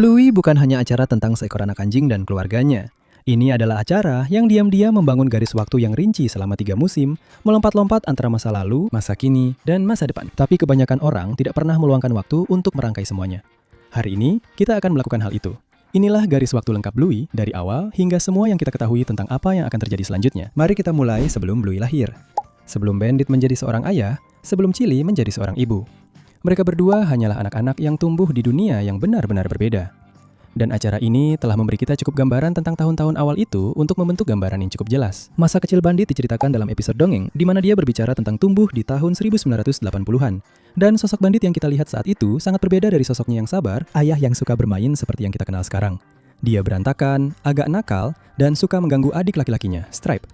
Bluey bukan hanya acara tentang seekor anak anjing dan keluarganya. Ini adalah acara yang diam-diam membangun garis waktu yang rinci selama 3 musim, melompat-lompat antara masa lalu, masa kini, dan masa depan. Tapi kebanyakan orang tidak pernah meluangkan waktu untuk merangkai semuanya. Hari ini, kita akan melakukan hal itu. Inilah garis waktu lengkap Bluey dari awal hingga semua yang kita ketahui tentang apa yang akan terjadi selanjutnya. Mari kita mulai sebelum Bluey lahir. Sebelum Bandit menjadi seorang ayah, sebelum Chili menjadi seorang ibu. Mereka berdua hanyalah anak-anak yang tumbuh di dunia yang benar-benar berbeda. Dan acara ini telah memberi kita cukup gambaran tentang tahun-tahun awal itu untuk membentuk gambaran yang cukup jelas. Masa kecil Bandit diceritakan dalam episode dongeng, di mana dia berbicara tentang tumbuh di tahun 1980-an. Dan sosok Bandit yang kita lihat saat itu sangat berbeda dari sosoknya yang sabar, ayah yang suka bermain seperti yang kita kenal sekarang. Dia berantakan, agak nakal, dan suka mengganggu adik laki-lakinya, Stripe.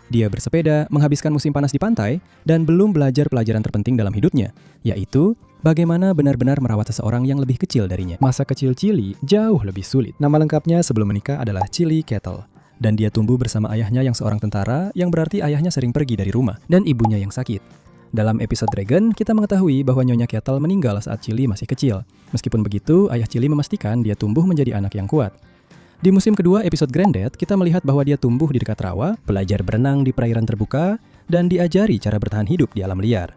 Dia bersepeda, menghabiskan musim panas di pantai, dan belum belajar pelajaran terpenting dalam hidupnya, yaitu bagaimana benar-benar merawat seseorang yang lebih kecil darinya. Masa kecil Chili jauh lebih sulit. Nama lengkapnya sebelum menikah adalah Chili Kettle. Dan dia tumbuh bersama ayahnya yang seorang tentara, yang berarti ayahnya sering pergi dari rumah, dan ibunya yang sakit. Dalam episode Dragon, kita mengetahui bahwa Nyonya Kettle meninggal saat Chili masih kecil. Meskipun begitu, ayah Chili memastikan dia tumbuh menjadi anak yang kuat. Di musim kedua episode Granddad, kita melihat bahwa dia tumbuh di dekat rawa, belajar berenang di perairan terbuka, dan diajari cara bertahan hidup di alam liar.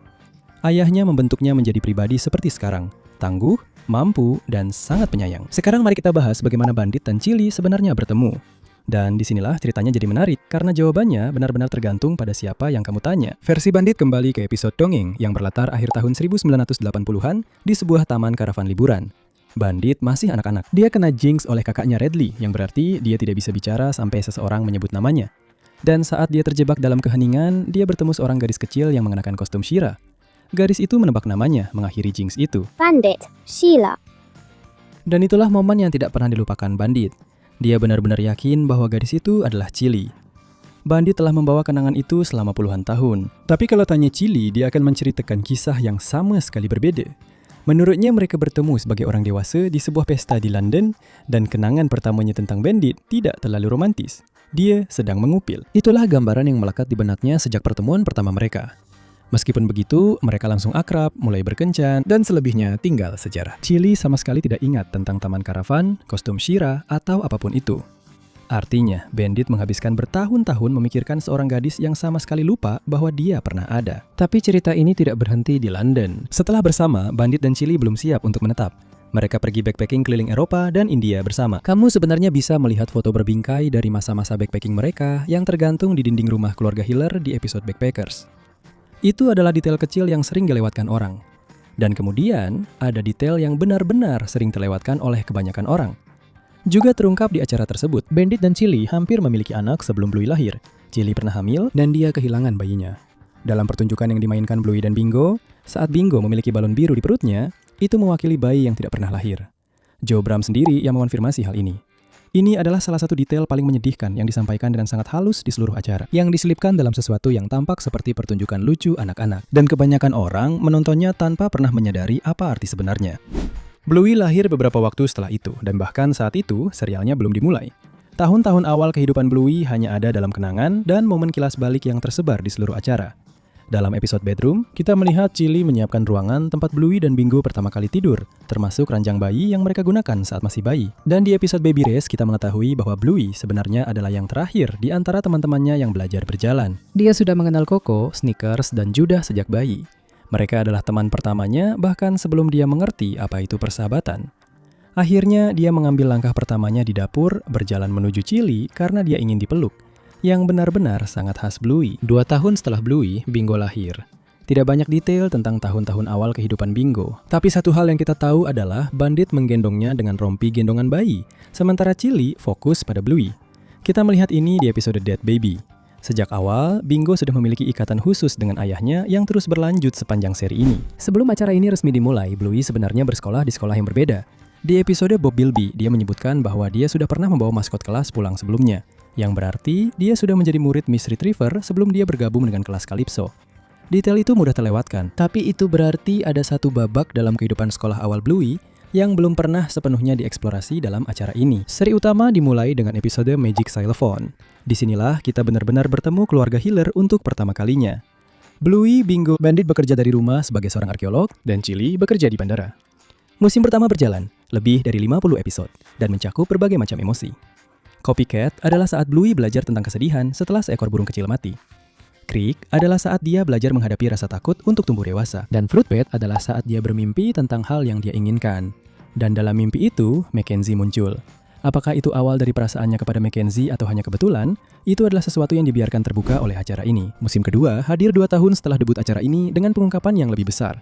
Ayahnya membentuknya menjadi pribadi seperti sekarang, tangguh, mampu, dan sangat penyayang. Sekarang mari kita bahas bagaimana Bandit dan Chili sebenarnya bertemu. Dan disinilah ceritanya jadi menarik, karena jawabannya benar-benar tergantung pada siapa yang kamu tanya. Versi Bandit kembali ke episode dongeng yang berlatar akhir tahun 1980-an di sebuah taman karavan liburan. Bandit masih anak-anak. Dia kena jinx oleh kakaknya Redley, yang berarti dia tidak bisa bicara sampai seseorang menyebut namanya. Dan saat dia terjebak dalam keheningan, dia bertemu seorang gadis kecil yang mengenakan kostum She-Ra. Gadis itu menebak namanya, mengakhiri jinx itu. Bandit, Sheila. Dan itulah momen yang tidak pernah dilupakan Bandit. Dia benar-benar yakin bahwa gadis itu adalah Chili. Bandit telah membawa kenangan itu selama puluhan tahun. Tapi kalau tanya Chili, dia akan menceritakan kisah yang sama sekali berbeda. Menurutnya mereka bertemu sebagai orang dewasa di sebuah pesta di London, dan kenangan pertamanya tentang Bandit tidak terlalu romantis. Dia sedang mengupil. Itulah gambaran yang melekat di benaknya sejak pertemuan pertama mereka. Meskipun begitu, mereka langsung akrab, mulai berkencan, dan selebihnya tinggal sejarah. Chili sama sekali tidak ingat tentang taman karavan, kostum She-Ra, atau apapun itu. Artinya, Bandit menghabiskan bertahun-tahun memikirkan seorang gadis yang sama sekali lupa bahwa dia pernah ada. Tapi cerita ini tidak berhenti di London. Setelah bersama, Bandit dan Chili belum siap untuk menetap. Mereka pergi backpacking keliling Eropa dan India bersama. Kamu sebenarnya bisa melihat foto berbingkai dari masa-masa backpacking mereka yang tergantung di dinding rumah keluarga Hiller di episode Backpackers. Itu adalah detail kecil yang sering dilewatkan orang. Dan kemudian, ada detail yang benar-benar sering terlewatkan oleh kebanyakan orang. Juga terungkap di acara tersebut, Bandit dan Chili hampir memiliki anak sebelum Bluey lahir. Chili pernah hamil dan dia kehilangan bayinya. Dalam pertunjukan yang dimainkan Bluey dan Bingo, saat Bingo memiliki balon biru di perutnya, itu mewakili bayi yang tidak pernah lahir. Joe Bram sendiri yang mengonfirmasi hal ini. Ini adalah salah satu detail paling menyedihkan yang disampaikan dengan sangat halus di seluruh acara, yang diselipkan dalam sesuatu yang tampak seperti pertunjukan lucu anak-anak. Dan kebanyakan orang menontonnya tanpa pernah menyadari apa arti sebenarnya. Bluey lahir beberapa waktu setelah itu, dan bahkan saat itu serialnya belum dimulai. Tahun-tahun awal kehidupan Bluey hanya ada dalam kenangan dan momen kilas balik yang tersebar di seluruh acara. Dalam episode Bedroom, kita melihat Chili menyiapkan ruangan tempat Bluey dan Bingo pertama kali tidur, termasuk ranjang bayi yang mereka gunakan saat masih bayi. Dan di episode Baby Race, kita mengetahui bahwa Bluey sebenarnya adalah yang terakhir di antara teman-temannya yang belajar berjalan. Dia sudah mengenal Coco, Snickers, dan Judah sejak bayi. Mereka adalah teman pertamanya bahkan sebelum dia mengerti apa itu persahabatan. Akhirnya dia mengambil langkah pertamanya di dapur, berjalan menuju Chili karena dia ingin dipeluk, yang benar-benar sangat khas Bluey. 2 tahun setelah Bluey, Bingo lahir. Tidak banyak detail tentang tahun-tahun awal kehidupan Bingo, tapi satu hal yang kita tahu adalah Bandit menggendongnya dengan rompi gendongan bayi, sementara Chili fokus pada Bluey. Kita melihat ini di episode Dead Baby. Sejak awal, Bingo sudah memiliki ikatan khusus dengan ayahnya yang terus berlanjut sepanjang seri ini. Sebelum acara ini resmi dimulai, Bluey sebenarnya bersekolah di sekolah yang berbeda. Di episode Bob Bilby, dia menyebutkan bahwa dia sudah pernah membawa maskot kelas pulang sebelumnya, yang berarti dia sudah menjadi murid Miss Retriever sebelum dia bergabung dengan kelas Calypso. Detail itu mudah terlewatkan, tapi itu berarti ada satu babak dalam kehidupan sekolah awal Bluey yang belum pernah sepenuhnya dieksplorasi dalam acara ini. Seri utama dimulai dengan episode Magic Xylophone. Disinilah kita benar-benar bertemu keluarga Hiller untuk pertama kalinya. Bluey, Bingo, Bandit bekerja dari rumah sebagai seorang arkeolog, dan Chili bekerja di bandara. Musim pertama berjalan. lebih dari 50 episode, dan mencakup berbagai macam emosi. Copycat adalah saat Bluey belajar tentang kesedihan setelah seekor burung kecil mati. Creek adalah saat dia belajar menghadapi rasa takut untuk tumbuh dewasa. Dan Fruitbat adalah saat dia bermimpi tentang hal yang dia inginkan. Dan dalam mimpi itu, Mackenzie muncul. Apakah itu awal dari perasaannya kepada Mackenzie atau hanya kebetulan? Itu adalah sesuatu yang dibiarkan terbuka oleh acara ini. Musim kedua hadir 2 tahun setelah debut acara ini dengan pengungkapan yang lebih besar.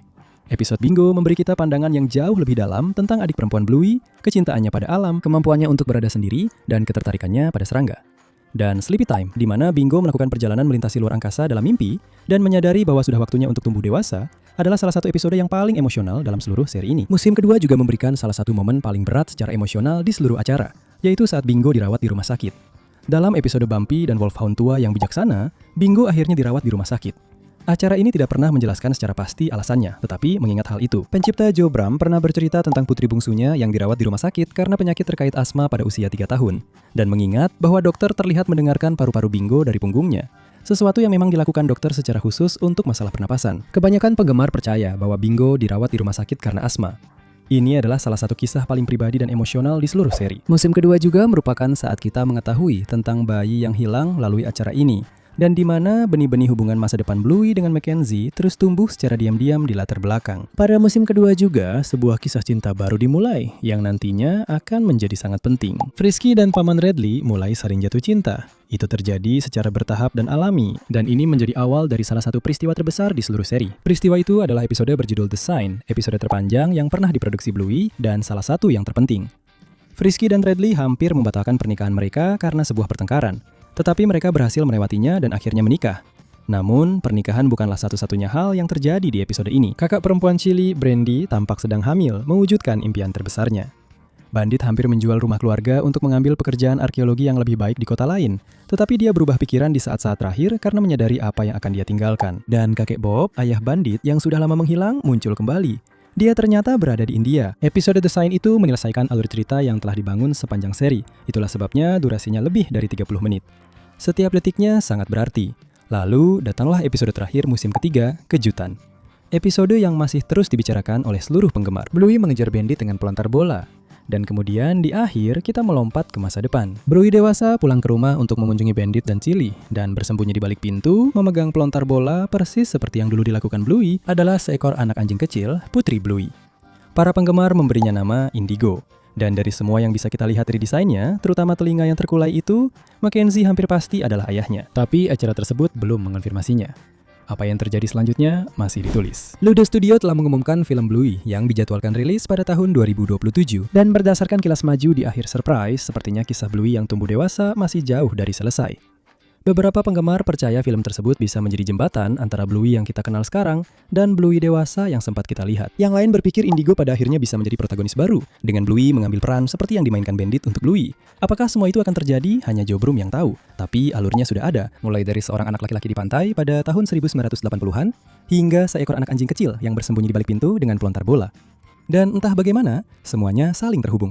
Episode Bingo memberi kita pandangan yang jauh lebih dalam tentang adik perempuan Bluey, kecintaannya pada alam, kemampuannya untuk berada sendiri, dan ketertarikannya pada serangga. Dan Sleepy Time, di mana Bingo melakukan perjalanan melintasi luar angkasa dalam mimpi dan menyadari bahwa sudah waktunya untuk tumbuh dewasa, adalah salah satu episode yang paling emosional dalam seluruh seri ini. Musim kedua juga memberikan salah satu momen paling berat secara emosional di seluruh acara, yaitu saat Bingo dirawat di rumah sakit. Dalam episode Bumpy dan Wolfhound tua yang bijaksana, Bingo akhirnya dirawat di rumah sakit. Acara ini tidak pernah menjelaskan secara pasti alasannya, tetapi mengingat hal itu. Pencipta Joe Bram pernah bercerita tentang putri bungsunya yang dirawat di rumah sakit karena penyakit terkait asma pada usia 3 tahun. Dan mengingat bahwa dokter terlihat mendengarkan paru-paru Bingo dari punggungnya. Sesuatu yang memang dilakukan dokter secara khusus untuk masalah pernapasan. Kebanyakan penggemar percaya bahwa Bingo dirawat di rumah sakit karena asma. Ini adalah salah satu kisah paling pribadi dan emosional di seluruh seri. Musim kedua juga merupakan saat kita mengetahui tentang bayi yang hilang melalui acara ini. Dan di mana benih-benih hubungan masa depan Bluey dengan Mackenzie terus tumbuh secara diam-diam di latar belakang. Pada musim kedua juga, sebuah kisah cinta baru dimulai, yang nantinya akan menjadi sangat penting. Frisky dan Paman Radley mulai saling jatuh cinta. Itu terjadi secara bertahap dan alami, dan ini menjadi awal dari salah satu peristiwa terbesar di seluruh seri. Peristiwa itu adalah episode berjudul The Sign, episode terpanjang yang pernah diproduksi Bluey, dan salah satu yang terpenting. Frisky dan Radley hampir membatalkan pernikahan mereka karena sebuah pertengkaran. Tetapi mereka berhasil melewatinya dan akhirnya menikah. Namun, pernikahan bukanlah satu-satunya hal yang terjadi di episode ini. Kakak perempuan Chili, Brandy, tampak sedang hamil, mewujudkan impian terbesarnya. Bandit hampir menjual rumah keluarga untuk mengambil pekerjaan arkeologi yang lebih baik di kota lain. Tetapi dia berubah pikiran di saat-saat terakhir karena menyadari apa yang akan dia tinggalkan. Dan kakek Bob, ayah Bandit yang sudah lama menghilang, muncul kembali. Dia ternyata berada di India. Episode The Sign itu menyelesaikan alur cerita yang telah dibangun sepanjang seri. Itulah sebabnya durasinya lebih dari 30 menit. Setiap detiknya sangat berarti. Lalu, datanglah episode terakhir musim ketiga, Kejutan. Episode yang masih terus dibicarakan oleh seluruh penggemar. Bluey mengejar Bandit dengan pelontar bola. Dan kemudian di akhir kita melompat ke masa depan. Bluey dewasa pulang ke rumah untuk mengunjungi Bandit dan Chili. Dan bersembunyi di balik pintu, memegang pelontar bola persis seperti yang dulu dilakukan Bluey adalah seekor anak anjing kecil, Putri Bluey. Para penggemar memberinya nama Indigo. Dan dari semua yang bisa kita lihat dari desainnya, terutama telinga yang terkulai itu, Mackenzie hampir pasti adalah ayahnya. Tapi acara tersebut belum mengonfirmasinya. Apa yang terjadi selanjutnya masih ditulis. Ludo Studio telah mengumumkan film Bluey yang dijadwalkan rilis pada tahun 2027. Dan berdasarkan kilas maju di akhir Surprise, sepertinya kisah Bluey yang tumbuh dewasa masih jauh dari selesai. Beberapa penggemar percaya film tersebut bisa menjadi jembatan antara Bluey yang kita kenal sekarang dan Bluey dewasa yang sempat kita lihat. Yang lain berpikir Indigo pada akhirnya bisa menjadi protagonis baru, dengan Bluey mengambil peran seperti yang dimainkan Bandit untuk Bluey. Apakah semua itu akan terjadi? Hanya Joe Brum yang tahu. Tapi alurnya sudah ada, mulai dari seorang anak laki-laki di pantai pada tahun 1980-an, hingga seekor anak anjing kecil yang bersembunyi di balik pintu dengan pelontar bola. Dan entah bagaimana, semuanya saling terhubung.